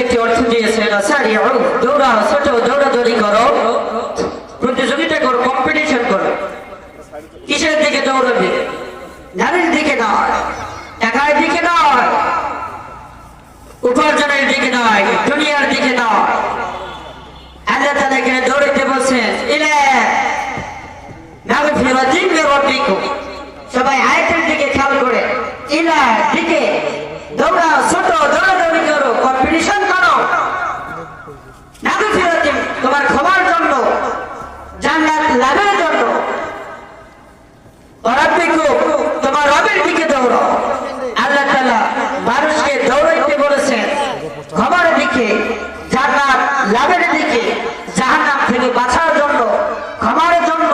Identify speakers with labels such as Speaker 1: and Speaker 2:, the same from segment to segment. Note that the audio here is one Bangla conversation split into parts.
Speaker 1: একটি অর্থ দিয়েছেন সারিউ, দৌড়াও, ছোট দৌড়াদৌড়ি করো, প্রতিযোগিতা করো, কম্পিটিশন করো। কিসের দিকে দৌড়াবে? নারীর দিকে নয়, টাকার দিকে নয়, উপার্জনের দিকে নয়, দুনিয়ার দিকে নয়। আল্লাহ তাআলা এখানে দৌড়াইতে বলছেন ইলা মাগফিরাতিন মির রাব্বিকুম। সবাই আয়াতের দিকে খেয়াল করে, ইলা দিকে দৌড়াও, ছোট দৌড়াদৌড়ি করো, কম্পিটিশন করো। মাগফিরাতিন তোমার ক্ষমার জন্য, জান্নাত লাভের জন্য। রাব্বিকুম তোমার রবের দিকে দৌড়াও। আল্লাহ তাআলা মানুষকে দৌড়াইতে বলেছেন ক্ষমার দিকে, জান্নাত লাভের দিকে, জাহান্নাম থেকে বাঁচার জন্য, ক্ষমার জন্য,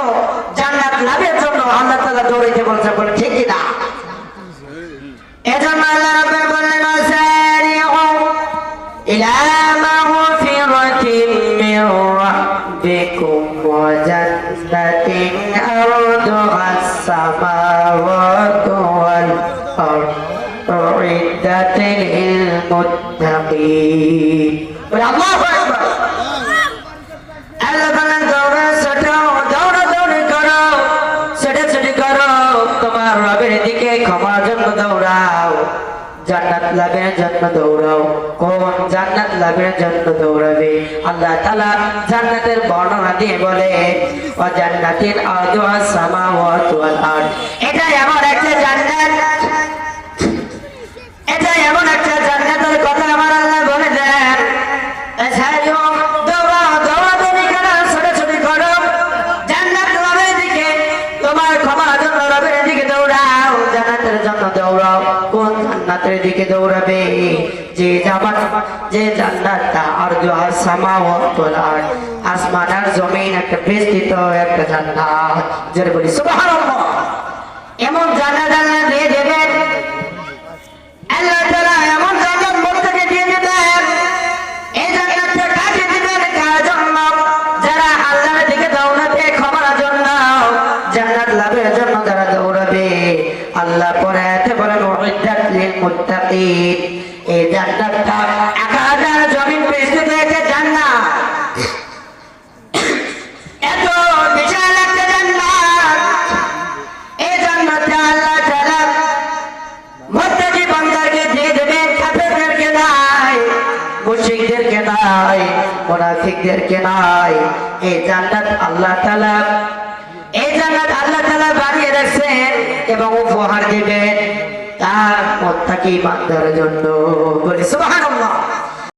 Speaker 1: জান্নাত লাভের জন্য আল্লাহ তাআলা দৌড়াইতে বলছে। বলে ঠিক কিনা? এজন্য আল্লাহ রাব্বুল বললেন সারিউ ইলা মাগফিরাতিন মির রাব্বিকুম ওয়া জান্নাতিন আরদুহাস সামাওয়াতু ওয়াল আরদ উইদ্দাত লিল মুত্তাকিন। আল্লাহু আকবার। আল্লাহ বলেন দৌড়াদৌড়ি করো, ছোটাছুটি করো, তোমার রবের দিকে ক্ষমার জন্য দৌড়াও, জান্নাত লাভের জন্য দৌড়াও। কোন জান্নাত লাভের জন্য দৌড়াবে? আল্লাহ তাআলা জান্নাতের বর্ণনা দিয়ে বলে ওয়া জান্নাতিন আরদুহাস সামাওয়াতু ওয়াল আরদ। এটা এমন একটা জান্নাত, এটা এমন একটা জান্নাতের কথা আমার আল্লাহ বলে দেন। সারিউ দৌড়াও, দৌড়াদৌড়ি করো, ছোটাছুটি করো, জান্নাত লাভের দিকে, তোমার ক্ষমার জন্য রবের দিকে দৌড়াও, জান্নাতের জন্য দৌড়াও। কোন জান্নাতের দিকে দৌড়াবে? যে জান্নাতটা আরদুহাস সামাওয়াতু ওয়াল আরদ, আসমান আর জমিন একটা বিস্তৃত একটা জান্নাত। জোরে বলি সুবহানাল্লাহ। এমন জান্নাত আল্লাহ দিয়ে দেবেন, আল্লাহ তাআলা এমন জান্নাত মুত্তাকি দিয়ে দেবেন। এই জান্নাতটা কাকে দিবেন? কার জন্য? যারা আল্লাহর দিকে দৌড়াবে, ক্ষমার জন্য, জান্নাত লাভের জন্য যারা দৌড়াবে। আল্লাহ পরে আয়াতে বলেন উইদ্দাত লিল মুত্তাকিন। এই জান্নাতটা 1000 জমিন বিস্তৃত একটা জান্নাত, এত বিশাল একটা জান্নাত। এই জান্নাতে আল্লাহ তাআলা মুত্তাকি বান্দাকে দিয়ে দেবেন, কাফেরদেরকে নাই, মুশরিকদেরকে নাই, মুনাফিকদেরকে নাই। এই জান্নাত আল্লাহ তাআলা বানিয়ে রাখছেন এবং উপহার দিবেন তার মুত্তাকি বান্দার জন্য। বলি সুবহানাল্লাহ।